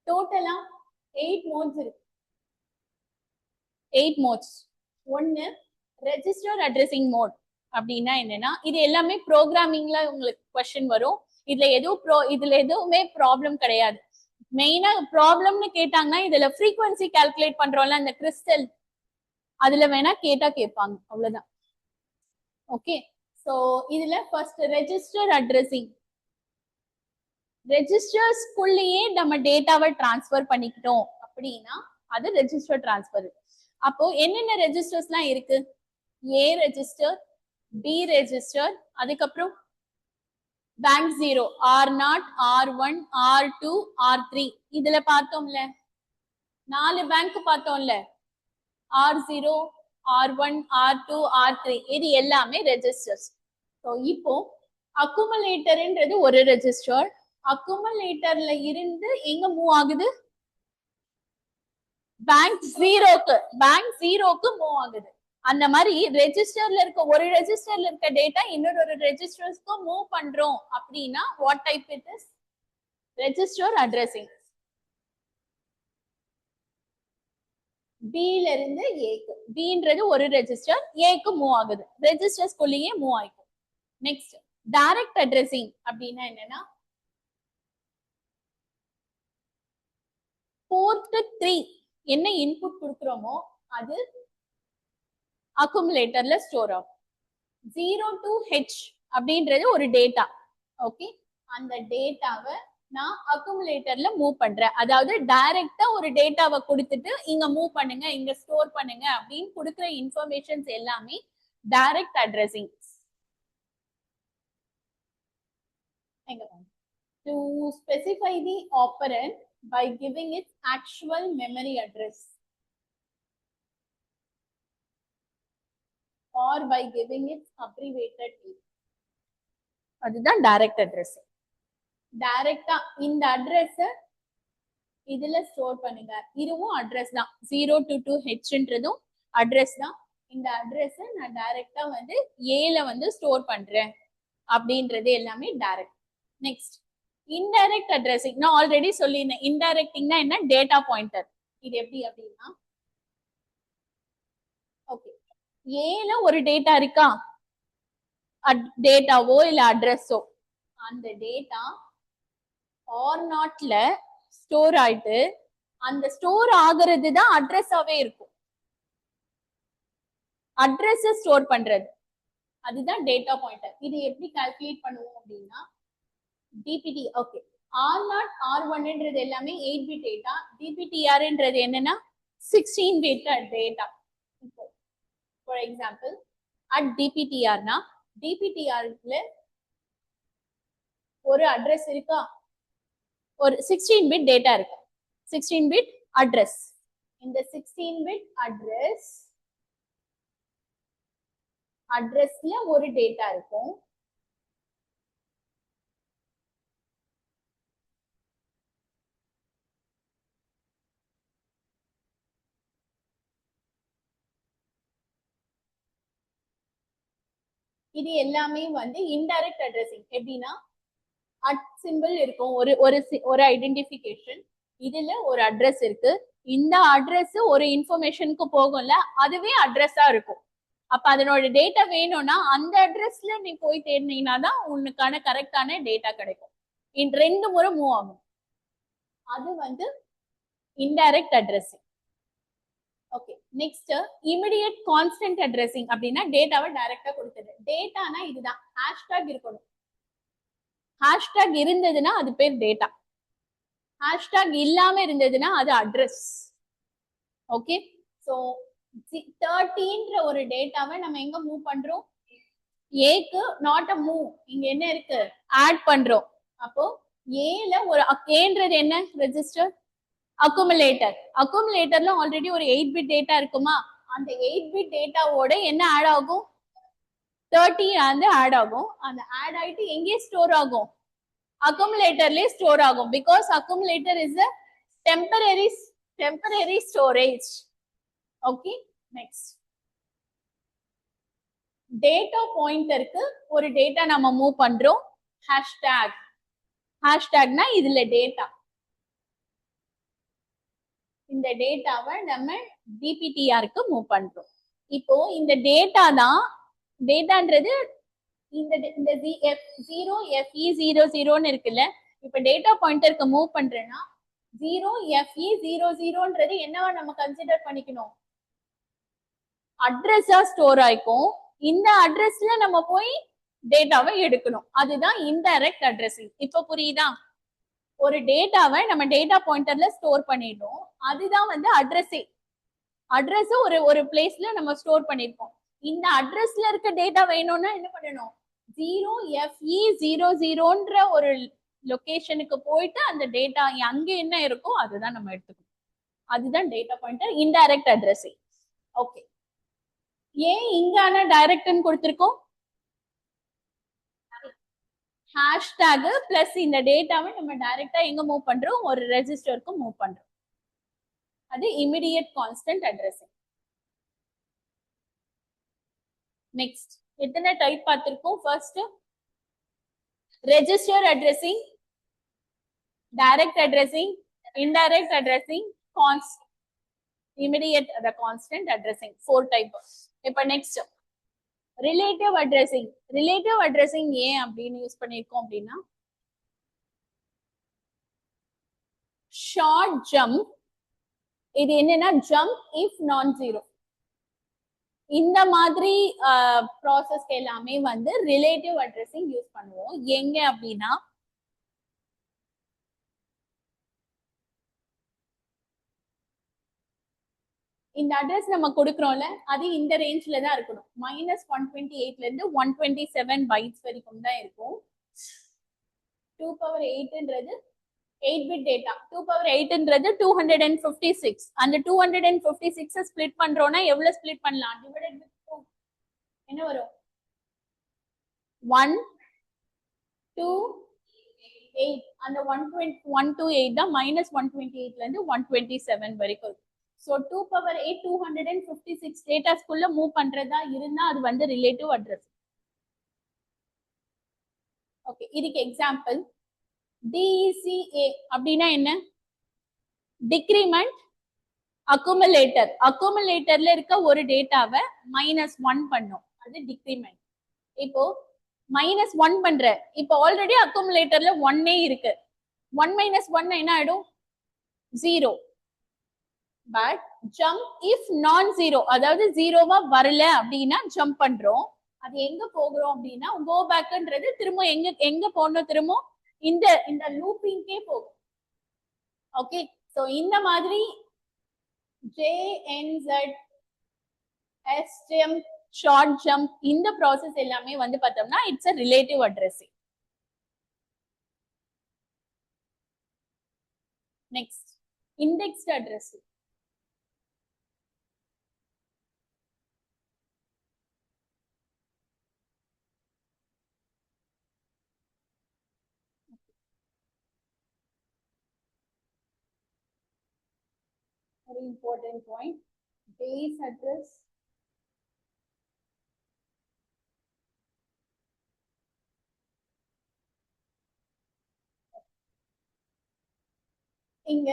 டோட்டலா 8 மோட்ஸ் இருக்கு. 8 மோட்ஸ். ஒன்னு ரெஜிஸ்டர் அட்ரஸிங் மோட் அப்படின்னா என்னன்னா, இது எல்லாமே ப்ரோக்ராமிங்ல உங்களுக்கு கொஸ்டின் வரும். இதுல எதுவுமே ப்ராப்ளம் கிடையாது. மெயினா ப்ராப்ளம்னு கேட்டாங்கன்னா இதுல ஃப்ரீக்வன்சி கால்குலேட் பண்றோம்ல அந்த கிறிஸ்டல், அதுல வேணா கேட்பாங்க, அவ்வளவுதான். ஓகே, சோ இதுல ஃபர்ஸ்ட் ரெஜிஸ்டர் அட்ரஸிங். ரெஜிஸ்டர்ஸ்குள்ளேயே நம்ம டேட்டாவை டிரான்ஸ்ஃபர் பண்ணிக்கிட்டோம் அப்படின்னா அது ரெஜிஸ்டர் டிரான்ஸ்ஃபர். அப்போ என்னென்ன ரெஜிஸ்டர்ஸ்லாம் இருக்கு? ஏ ரெஜிஸ்டர், பி ரெஜிஸ்டர், அதுக்கப்புறம் bank 0, R0, R1, R2, R3. இதுல பார்த்தோம்ல 4 பேங்க் பார்த்தோம்ல, R0, R1, R2, R3. இது எல்லாமே ரெஜிஸ்டர்ஸ். ஸோ இப்போ அக்குமுலேட்டர்ன்றது ஒரு ரெஜிஸ்டர். அக்குமுலேட்டர்ல இருந்து எங்க மூவ் ஆகுது? பேங்க் 0க்கு மூவ் ஆகுது. அந்த மாதிரி ரெஜிஸ்டர்ல இருக்க ஒரு ரெஜிஸ்டர்ல இருக்க டேட்டா இன்னொரு ரெஜிஸ்டர்ஸ்க்கு மூவ் பண்றோம் அப்படின்னா what type it is? Register addressing. பில இருந்து ஏக்கு, பின்றது ஒரு ரெஜிஸ்டர், ஏக்கு மூவ் ஆகுது, ரெஜிஸ்டர்ஸ்குள்ளேயே மூவ் ஆயிக்கும். நெக்ஸ்ட் டைரக்ட் அட்ரஸிங் அப்படின்னா என்னன்னா, போர்ட் 3 என்ன இன்புட் கொடுக்குறோமோ அது அக்குமுலேட்டர்ல ஸ்டோர் ஆகும். 0 to H அப்படின்றது ஒரு டேட்டா. ஓகே, அந்த டேட்டாவை நான் அக்குமுலேட்டர்ல மூவ் பண்றேன். அதாவது டைரக்டா ஒரு டேட்டாவை கொடுத்துட்டு இங்க மூவ் பண்ணுங்க, இங்க ஸ்டோர் பண்ணுங்க அப்படின்னு கொடுக்குற இன்ஃபர்மேஷன்ஸ் எல்லாமே direct addressing. To specify the operand by giving its actual memory address or by giving its abbreviated name. அதுதான் டைரக்ட் அட்ரஸிங். டைரக்டா இந்த அட்ரஸ் இதுல ஸ்டோர் பண்ணுங்க. இதுவும் அட்ரஸ் தான். 0 to Hன்றதும் அட்ரஸ் தான். இந்த அட்ரஸ் நான் டைரக்டா வந்து ஏல வந்து ஸ்டோர் பண்றேன் அப்படின்றது எல்லாமே டைரக்ட். Next indirect addressing. நான் ஆல்ரெடி சொல்லியிருந்தேன், இன்டைரக்டிங்னா என்ன? Data pointer. இது எப்படி அப்படின்னா, ஓகே, ஏல ஒரு டேட்டா இருக்கா, டேட்டாவோ இல்ல அட்ரஸோ, அந்த டேட்டா R0ல ஸ்டோர் ஆயிட்டு அந்த ஸ்டோர் ஆகுறது தான் அட்ரஸாவே இருக்கும். அட்ரஸ் ஸ்டோர் பண்றது அதுதான் டேட்டா பாயிண்டர். இது எப்படி கால்குலேட் பண்ணுவோம் அப்படின்னா, டிபிடி. ஓகே, R0, R1ன்றது எல்லாமே 8 பிட் டேட்டா. டிபிடிஆர்ன்றது என்னன்னா 16 பிட் டேட்டா. இப்போ ஃபார் எக்ஸாம்பிள் அட் டிபிடிஆர்னா, டிபிடிஆர்ல ஒரு அட்ரஸ் இருக்கா, ஒரு 16 பிட் டேட்டா இருக்கு, 16 பிட் அட்ரஸ். இந்த 16 பிட் அட்ரஸ்ல ஒரு டேட்டா இருக்கும். இது எல்லாமே வந்து இன்டைரக்ட் அட்ரஸிங். எப்படின்னா, அட் சிம்பிள் இருக்கும், ஒரு ஐடென்டிஃபிகேஷன். இதுல ஒரு அட்ரஸ் இருக்கு, இந்த அட்ரஸ் ஒரு இன்ஃபர்மேஷனுக்கு போகும்ல, அதுவே அட்ரஸா இருக்கும். அப்ப அதனோட டேட்டா வேணும்னா அந்த அட்ரஸ்ல நீ போய் தேடினீங்கன்னா தான் உனக்கான கரெக்டான டேட்டா கிடைக்கும். ரெண்டு முறை மூவ் ஆகும். அது வந்து indirect addressing. Okay, next immediate constant addressing. அப்படின்னா டேட்டாவை டைரக்டா கொடுத்துடு. டேட்டானா இதுதான், ஹேஷ்டாக் இருக்கணும். ஹேஷ்டாக் இருந்ததுன்னா அது பேர் டேட்டா, ஹேஷ்டாக் இல்லாம இருந்ததுன்னா அது அட்ரஸ். ஓகே, சோ 13ன்ற ஒரு டேட்டாவை நம்ம எங்க மூவ் பண்றோம்? ஏக்கு நாட் அ மூவ், இங்க என்ன இருக்கு? ஆட் பண்றோம். அப்போ ஏல ஒரு ஏன்றது என்ன? ரெஜிஸ்டர். அக்குமுலேட்டர். அக்குமுலேட்டர்ல ஆல்ரெடி ஒரு 8 பிட் டேட்டா இருக்குமா, அந்த 8 பிட் டேட்டாவோட என்ன ஆட் ஆகும்? 30 வந்து ஆட் ஆகும். அந்த ஆட் ஆயிட்டு எங்கே ஸ்டோர் ஆகும்? அக்குமுலேட்டர்லயே ஸ்டோர் ஆகும். Because accumulator is a temporary storage. Okay, next data பாயிண்டருக்கு ஒரு டேட்டா நம்ம மூவ் பண்றோம். ஹேஷ்டாக். ஹேஷ்டாக்னா இதுல டேட்டா. இந்த டேட்டாவை நம்ம டிபிடிஆருக்கு மூவ் பண்றோம். இப்போ இந்த டேட்டா தான் டேட்டான்றது இந்த இந்த F0 FE00 இருக்குல்ல. இப்ப டேட்டா பாயிண்டருக்கு மூவ் பண்றேன்னா 0 FE00ன்றது என்னவா நம்ம கன்சிடர் பண்ணிக்கணும்? அட்ரஸா ஸ்டோர் ஆயிக்கும். இந்த அட்ரஸ்ல நம்ம போய் டேட்டாவை எடுக்கணும். அதுதான் இன்டைரக்ட் அட்ரஸிங். இப்ப புரியுதா? ஒரு டேட்டாவை நம்ம டேட்டா பாயிண்டர்ல ஸ்டோர் பண்ணிடுறோம். அதுதான் வந்து அட்ரஸே. அட்ரஸ் ஒரு பிளேஸ்ல நம்ம ஸ்டோர் பண்ணிருக்கோம். இந்த அட்ரஸ்ல இருக்க டேட்டா வேணும்னா என்ன பண்ணணும்? 0 FE00ன்ற ஒரு லொகேஷனுக்கு போயிட்டு அந்த டேட்டா அங்க என்ன இருக்கோ அதுதான் நம்ம எடுத்துக்கணும். அதுதான் data pointer indirect addressing. Okay, ஏன் இங்க ஆனா டைரக்ட்னு கொடுத்திருக்கோம்? ஹேஷ்டாக் பிளஸ் இந்த டேட்டாவை நம்ம டைரக்டா எங்க மூவ் பண்றோம்? ஒரு ரெஜிஸ்டருக்கு மூவ் பண்றோம். அது இமிடியேட் கான்ஸ்டன்ட் அட்ரஸிங். நெக்ஸ்ட் எத்தனை டைப் பார்த்திருக்கோம்? First register addressing, direct addressing, indirect addressing, immediate constant addressing. 4 type. இப்ப next relative addressing. Relative addressing ஏன் அப்படின்னு யூஸ் பண்ணிருக்கோம் அப்படின்னா, ஷார்ட் ஜம்ப். இது என்னன்னா ஜம்ப் இஃப் நான் ஜீரோ. இந்த மாதிரி ப்ராசஸ்க்கு எல்லாமே வந்து ரிலேட்டிவ் அட்ரஸிங் யூஸ் பண்ணுவோம். எங்க அப்படின்னா இந்த அட்ரஸ் நம்ம கொடுக்குறோம்ல, அது இந்த ரேஞ்ச்ல தான் இருக்கணும். -128ல இருந்து 127 பைட்ஸ் வரைக்கும் தான் இருக்கும். 2^8ன்றது 8 பிட் டேட்டா. 2^8ன்றது 256. அந்த 256 ஸ்ப்ளிட் பண்றோம்னா எவ்வளவு ஸ்ப்ளிட் பண்ணலாம்? டிவைடட் வித் 2 என்ன வரும்? 1 2 8. அந்த 128 தான் -128ல இருந்து 127 வரைக்கும். So 2^8 256 டேட்டாஸ்க்குள்ள மூவ் பண்றதா இருந்தா அது வந்து ரிலேட்டிவ் அட்ரஸ். ஓகே, இதுக்கு எக்ஸாம்பிள் DECA அப்படின்னா என்ன? Decrement accumulator. அக்குமுலேட்டர்ல இருக்க ஒரு டேட்டாவை -1 பண்ணும், அது டிக்ரிமெண்ட். இப்போ -1 பண்ற, இப்போ ஆல்ரெடி அக்குமுலேட்டர்ல 1 இருக்கு. 1 - 1 என்ன ஆயிடும்? 0. பட் ஜம்ப் இஃப் நான் ஜீரோ, அதாவது ஜீரோவா வரல அப்படின்னா ஜம்ப் பண்றோம். அது எங்க போகிறோம் அப்படின்னா கோ பேக்ன்றது திரும்ப எங்க போகணும்? திரும்ப இந்த லூப்பிங்கே போகும். ஓகே, சோ இந்த மாதிரி JNZ SJump, ஷார்ட் ஜம்ப், இந்த ப்ராசஸ் எல்லாமே வந்து பார்த்தோம்னா it's a relative addressing. Next indexed addressing. Very important point. Base address, இங்க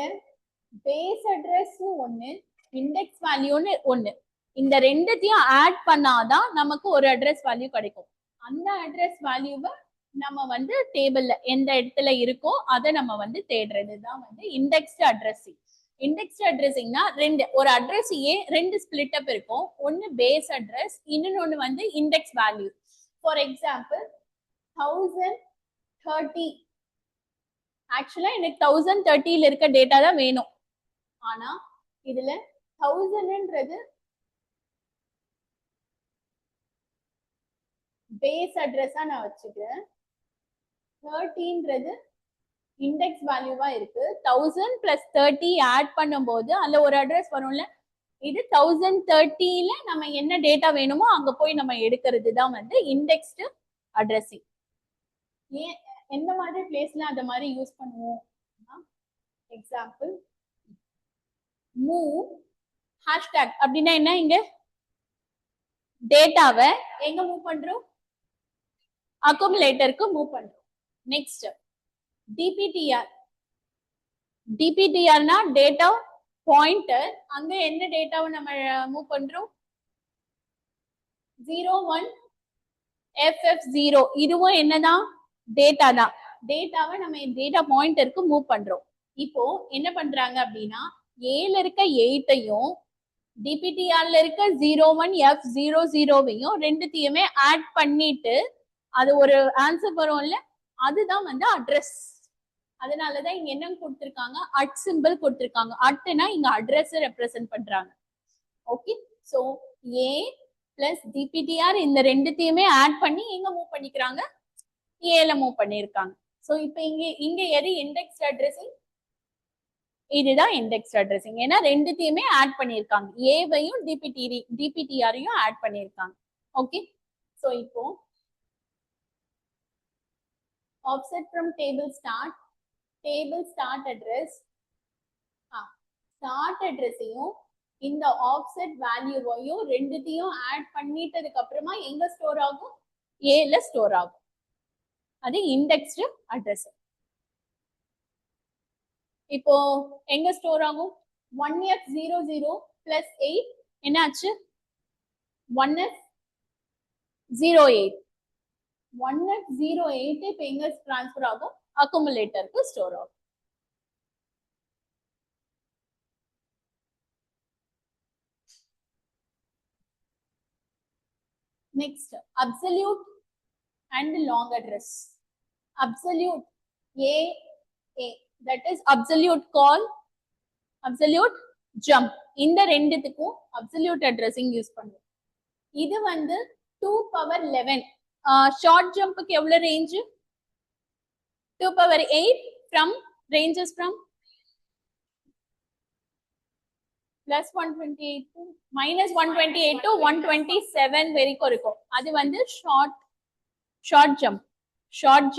பேஸ் அட்ரஸ் ஒண்ணு, இண்டெக்ஸ் வேல்யூன்னு ஒண்ணு. இந்த ரெண்டுத்தையும் ஆட் பண்ணாதான் நமக்கு ஒரு அட்ரஸ் வேல்யூ கிடைக்கும். அந்த அட்ரஸ் வேல்யூவை நம்ம வந்து டேபிள்ல எந்த இடத்துல இருக்கோ அதை நம்ம வந்து தேடுறது தான் வந்து இண்டெக்ஸ்ட் அட்ரஸிங். இண்டெக்ஸ்ட் அட்ரஸிங்னா ஒரு அட்ரஸ் ரெண்டு ஸ்பிளிட் அப் இருக்கும். ஒன்னு பேஸ் அட்ரஸ், இன்னொன்னு வந்து இண்டெக்ஸ் வேல்யூ. For example 1030. ஆக்சுவலா எனக்கு 1030ல இருக்க டேட்டா தான் வேணும். ஆனா இதுல 1000ன்றது பேஸ் அட்ரஸா நான் வச்சுக்கிறேன். 30ன்றது இண்டெக்ஸ் வேல்யூவா இருக்கு. 1000 + 30 ஆட் பண்ணும்போது அதுல ஒரு அட்ரஸ் வரும்ல. இது 1030ல நம்ம என்ன டேட்டா வேணுமோ அங்க போய் நம்ம எடுக்கிறது தான் வந்து இண்டெக்ஸ்டு அட்ரஸிங். ஏன் எந்த மாதிரி பிளேஸ்ல அந்த மாதிரி யூஸ் பண்ணுவோம்? எக்ஸாம்பிள் மூவ் ஹேஷ்டாக் அப்படின்னா என்ன? இங்க டேட்டாவை எங்க மூவ் பண்றோம்? அக்குமுலேட்டருக்கு மூவ் பண்றோம். Next DPTR. DPTRனா டேட்டா பாயிண்டர் அங்க என்ன டேட்டாவை நம்ம மூவ் பண்றோம் 01FF0 இதுவும் என்னதான் டேட்டா தான் டேட்டாவை நம்ம டேட்டா பாயிண்டருக்கு மூவ் பண்றோம் இப்போ என்ன பண்றாங்க அப்படின்னா ஏல இருக்க 8ஐயும் டிபிடிஆர்ல இருக்க 01F00வையும் ரெண்டுத்தையுமே ஆட் பண்ணிட்டு அது ஒரு ஆன்சர் வரும்ல அதுதான் வந்து அட்ரஸ் அதனாலதான் இங்க என்ன கொடுத்திருக்காங்க அட் சிம்பிள் கொடுத்திருக்காங்க அட்னா இங்க அட்ரஸ் ரெப்ரசென்ட் பண்றாங்க ஓகே சோ ஏ பிளஸ் டிபிடிஆர் இந்த ரெண்டுத்தையுமே ஆட் பண்ணி எங்க மூவ் பண்ணிக்கிறாங்க ஏல மூவ் பண்ணிருக்காங்க சோ இப்போ இங்க எது இண்டெக்ஸ் அட்ரஸிங் இதுதான் இண்டெக்ஸ் அட்ரஸிங் ஏன்னா ரெண்டுத்தையுமே ஆட் பண்ணிருக்காங்க ஏவையும் டிபிடிஆரையும் ஆட் பண்ணிருக்காங்க ஓகே சோ இப்போ offset from table start address start addressையும் இந்த offset வேல்யூவையும் ரெண்டுத்தையும் ஆட் பண்ணிட்டதுக்கு அப்புறமா எங்க ஸ்டோர் ஆகும் ஏல ஸ்டோர் ஆகும் அது இண்டெக்ஸ்டு அட்ரஸ் இப்போ எங்க ஸ்டோர் ஆகும் 1F00 plus 8 என்னாச்சு 1F08 1F08 இப்ப எங்க டிரான்ஸ்ஃபர் ஆகும் அக்குமுலேட்டருக்கு ஸ்டோர் ஆகும் next absolute and long address absolute a that is absolute call absolute jump இந்த ரெண்டுத்துக்கும் absolute addressing யூஸ் பண்ணுவோம் இது வந்து 2 power 11 ஷார்ட் ஜம்புக்கு எவ்வளவு range 2 power 8 from ranges from plus 128 to minus 128 to 127 வரைக்கும் இருக்கும் அது வந்து short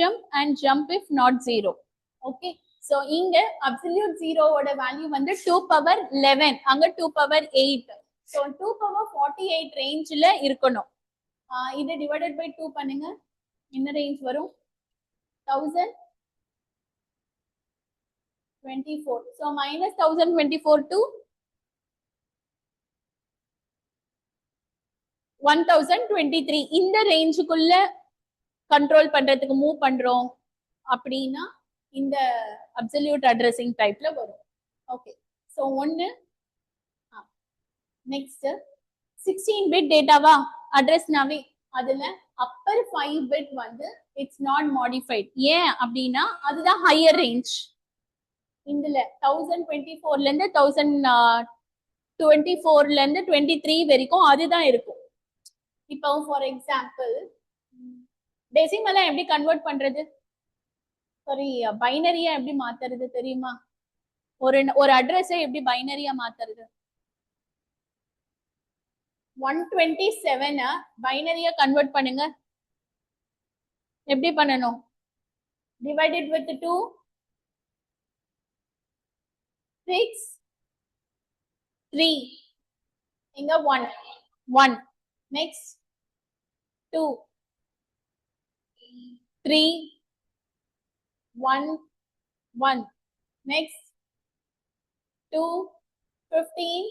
jump and jump if not 0 okay so இங்க absolute 0 ஓட வேல்யூ வந்து 2 power 11 அங்க 2 power 8 so 2 power 48 ரேஞ்ச்ல இருக்கணும் இது divided by 2 பண்ணுங்க என்ன ரேஞ்ச் வரும் 1024 so minus 1024 to 1023 இந்த ரேஞ்சுக்குள்ள கண்ட்ரோல் பண்றதுக்கு மூவ் பண்றோம் அப்படின்னா இந்த அப்சல்யூட் அட்ரஸிங் டைப்ல வரும் ஓகே சோ ஒன்னு நெக்ஸ்ட் 16 பிட் டேட்டாவா அட்ரஸ்னாவே அதுல அப்பர் 5 பிட் வந்து இட்ஸ் நாட் மாடிஃபைட் ஏன் அப்படின்னா அதுதான் ஹையர் ரேஞ்ச் இதுல 1024 ல இருந்து 1024 ல இருந்து 23 வரைக்கும் அதுதான் இருக்கும் இப்போ ஃபார் எக்ஸாம்பிள் டெசிமலா எப்படி கன்வெர்ட் பண்றது சாரி பைனரியா எப்படி மாத்துறது தெரியுமா ஒரு அட்ரஸை எப்படி பைனரியா மாத்துறது 127 பைனரியா கன்வெர்ட் பண்ணுங்க எப்படி பண்ணணும் டிவைடட் வித் 2 6 3 இங்க 1 next 2 3 1 1 next 2 15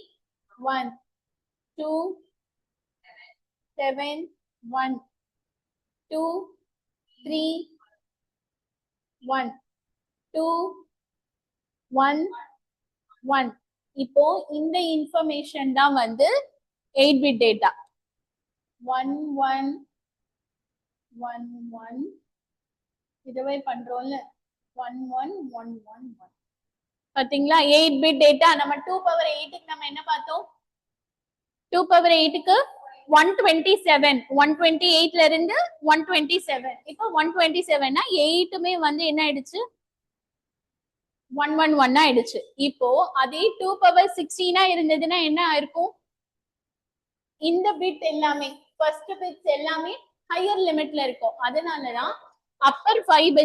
1 2 7 1 2 3 1 2 1 1 இப்போ இந்த இன்ஃபர்மேஷன் தான் வந்து 8 பிட் டேட்டா 1 1 1 1 இதுவே பண்றோம்ல 1 1 1 1 1 பாத்தீங்களா 8 பிட் டேட்டா நம்ம 2 பவர் 8 க்கு நம்ம என்ன பார்த்தோம் 2 பவர் 8 க்கு 127 128 ல இருந்து 127 இப்போ 127 னா 8மே வந்து என்ன ஆயிடுச்சு 111 ஆயிடுச்சு இப்போ அதே 2 பவர் 16 இருந்ததுன்னா என்ன ஆயிருக்கும் இந்த பிட் எல்லாமே ஃபர்ஸ்ட் பிட்ஸ் எல்லாமே ஹையர் லிமிட்ல இருக்கும் அதனாலதான் upper 5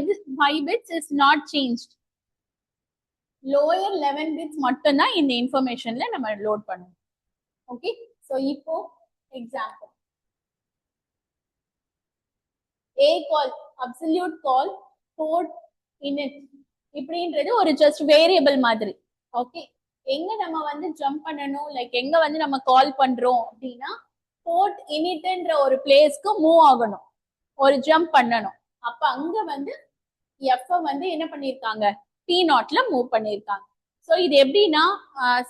bits is not changed lower 11 bits மட்டும் தான் இந்த இன்ஃபர்மேஷன்ல நம்ம லோட் பண்ணுவோம் ஓகே சோ இப்போ example a call absolute call port init இப்படின்றது ஒரு ஜஸ்ட் வேரியபிள் மாதிரி ஓகே எங்க நம்ம வந்து ஜம்ப் பண்ணணும், லைக் எங்க வந்து நம்ம கால் பண்றோம் அப்படின்னா போர்ட் இனிட்ன்ற ஒரு பிளேஸ்க்கு மூவ் ஆகணும், ஒரு ஜம்ப் பண்ணணும். அப்ப அங்க வந்து எஃப் வந்து என்ன பண்ணிருக்காங்க, P0ல மூவ் பண்ணிருக்காங்க. சோ இது எப்படின்னா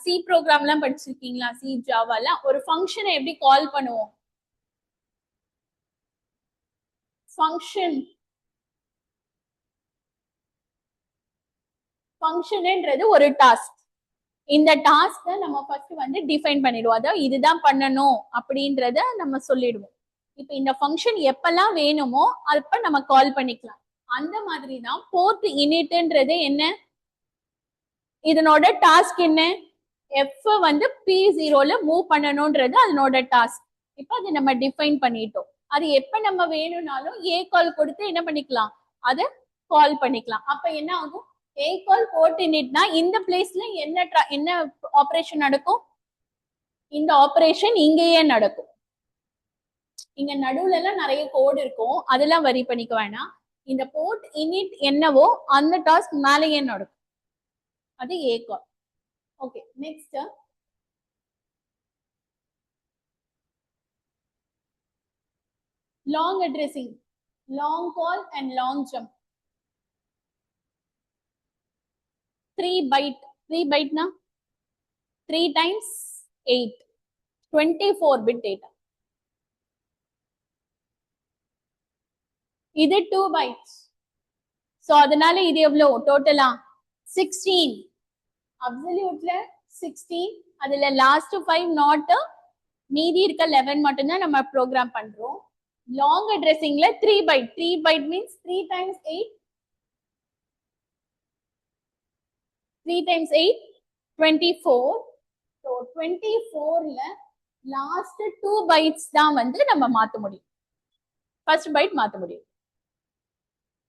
சி ப்ரோக்ராம்லாம் படிச்சிருக்கீங்களா, சி ஜாவால ஒரு ஃபங்க்ஷனை எப்படி கால் பண்ணுவோம், ஃபங்க்ஷன்ன்றது ஒரு டாஸ்க். இந்த டாஸ்க் நம்ம ஃபர்ஸ்ட் வந்து டிஃபைன் பண்ணிடுவோம், அதாவது இதுதான் பண்ணணும் அப்படின்றத நம்ம சொல்லிடுவோம். இப்ப இந்த ஃபங்க்ஷன் எப்பெல்லாம் வேணுமோ அப்ப நம்ம கால் பண்ணிக்கலாம். அந்த மாதிரி தான் போர்ட் இனிட்ன்றது என்ன, இதனோட டாஸ்க் என்ன, எஃப் வந்து P0ல மூவ் பண்ணணும்ன்றது அதனோட டாஸ்க். இப்ப அதை நம்ம டிஃபைன் பண்ணிட்டோம். அது எப்ப நம்ம வேணும்னாலும் ஏ கால் கொடுத்து என்ன பண்ணிக்கலாம், அதை கால் பண்ணிக்கலாம். அப்ப என்ன ஆகும், ஏ கால் போர்ட் இனிட்னா இந்த பிளேஸ்ல என்ன ஆபரேஷன் நடக்கும், இந்த ஆபரேஷன் இங்கேயே நடக்கும். இங்க நடுவுல எல்லாம் நிறைய கோடு இருக்கும், அதெல்லாம் வரி பண்ணிக்க வேணாம். இந்த போர்ட் இனிட் என்னவோ அந்த டாஸ்க் மேலேயே நடக்கும், அது A call. Okay, next long addressing, long call and long jump. 3 byte, 3 byte na 3 times 8, 24 bit data. இது 2 bytes. So அதனால இது எவ்வளவு டோட்டலா 16, அப்சல்யூட்ல 16, அதுல லாஸ்ட் 5 நாட், மீதி இருக்க 11 மட்டும் தான் நம்ம ப்ரோக்ராம் பண்றோம். லாங் அட்ரஸிங்ல 3 byte, 3 byte means 3 times 8, 3 times 8, 24. So 24ல last 2 bytes தான் வந்து நம்ம மாத்த முடியும், ஃபர்ஸ்ட் பைட் மாத்த முடியும்.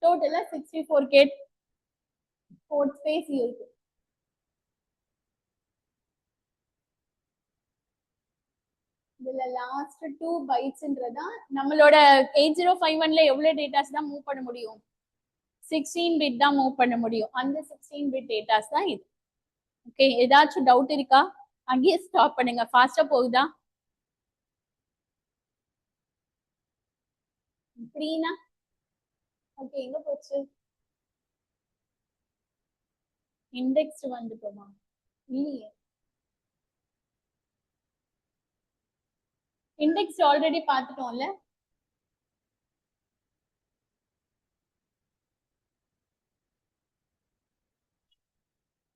டோட்டலா 64K போர்ட் ஸ்பேஸ் இருக்கு. இதுல லாஸ்ட் 2 பைட்ஸ்ன்றதா நம்மளோட 8051ல எவ்வளவு டேட்டாஸ் தான் மூவ் பண்ண முடியும், 16 பிட் தான் மூவ் பண்ண முடியும். அந்த 16 பிட் டேட்டாஸ் தான் இது. ஓகே, ஏதாச்சும் டவுட் இருக்கா, அங்கேயே ஸ்டாப் பண்ணுங்க, ஃபாஸ்டா போகுதா, த்ரீனா ஓகே. எங்க போச்சு, இண்டெக்ஸ் வந்துட்டோமா, இல்லையே, இண்டெக்ஸ் ஆல்ரெடி பார்த்துட்டோம்ல.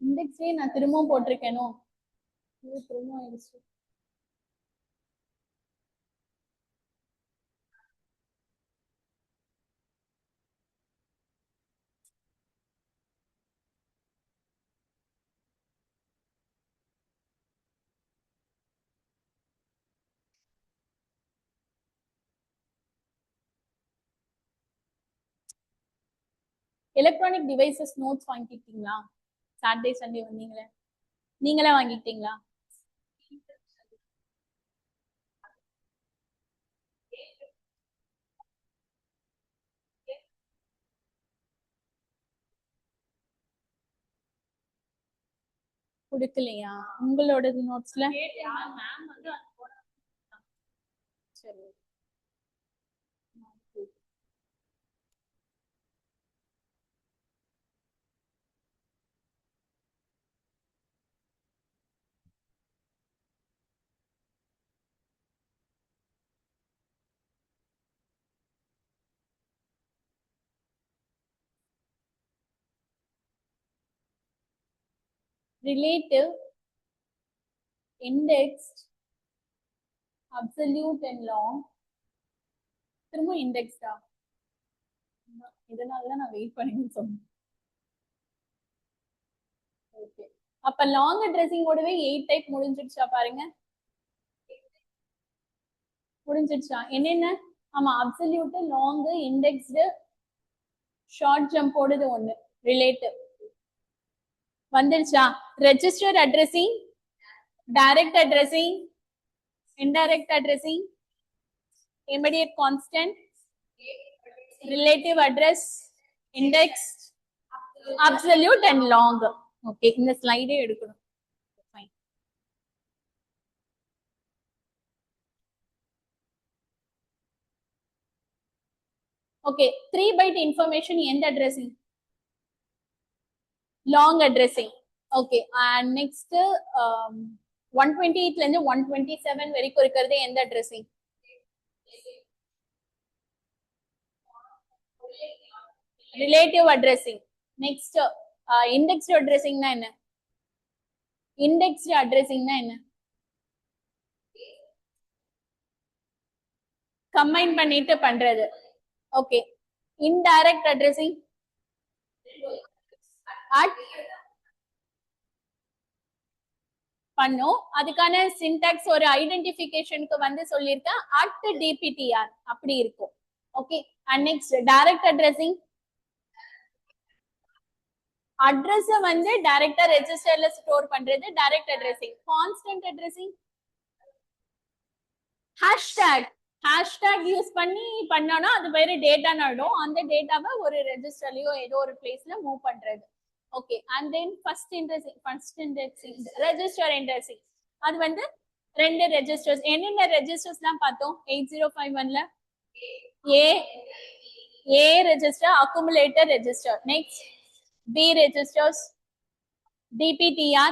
இண்டெக்ஸ்லயே நான் திரும்பவும் போட்டிருக்கேனோ, இது திரும்பவும் ஆயிடுச்சு. எலக்ட்ரானிக் டிவைசஸ் நோட்ஸ் வாங்கிக்கிட்டீங்களா, சாட்டர்டே சண்டே வந்தீங்களே, நீங்களே வாங்கிக்கிட்டீங்களா? கொடுக்கலையா உங்களோட நோட்ஸ்ல? சரி, relative, indexed, absolute and long, திரும்ப இண்டெக்ஸ் தான். இதனாலதான் நான் வெயிட் பண்ணின்னு சொன்னேன். ஓகே, அப்ப லாங் அட்ரஸிங் கூடவே 8 டைப் முடிஞ்சிடுச்சா பாருங்க, முடிஞ்சிடுச்சா என்னென்ன, ஆமா absolute, long, indexed, short jump ஓடுது ஒண்ணு, ரிலேட்டிவ் வந்துருச்சா. Register addressing, direct addressing, indirect addressing, immediate constant, relative address, indexed, absolute and long. Okay, இந்த ஸ்லைடே எடுக்கணும். ஓகே 3 பைட் இன்ஃபர்மேஷன் எந்த addressing long addressing okay and next 128ல இருந்து 127 வரைக்கும் இருக்கிறது எந்த addressing relative addressing next indexed அட்ரஸிங்னா என்ன இண்டெக்ஸ்டு அட்ரஸிங்னா என்ன கம்பைன் பண்ணிட்டு பண்றது ஓகே இன்டைரக்ட் அட்ரஸிங் அட் பண்ணும் அதுக்கான சின்டாக்ஸ் ஒரு ஐடென்டிஃபிகேஷனுக்கு வந்து சொல்லியிருக்கேன் அட் டிபிடிஆர் அப்படி இருக்கும் okay and next direct addressing address வந்து டைரக்டா ரெஜிஸ்டர்ல ஸ்டோர் பண்றது direct addressing constant addressing hashtag use பண்ணி பண்ணோம்னா அது பேரு டேட்டா நடும் அந்த டேட்டாவை ஒரு ரெஜிஸ்டர்லயோ ஏதோ ஒரு பிளேஸ்ல மூவ் பண்றது okay and then first indexing register indexing அது வந்து ரெண்டு ரெஜிஸ்டர்ஸ் என்னென்ன ரெஜிஸ்டர்ஸ்லாம் பார்த்தோம் 8051ல A register accumulator register next B registers DPTR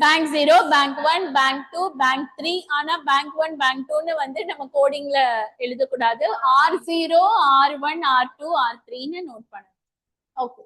bank 0 bank 1 bank 2 bank 3 ஆனா bank 1 bank 2 னு வந்து நம்ம கோடிங்ல எழுத கூடாது R0 R1 R2 R3 னு நோட் பண்ணணும் ஓகே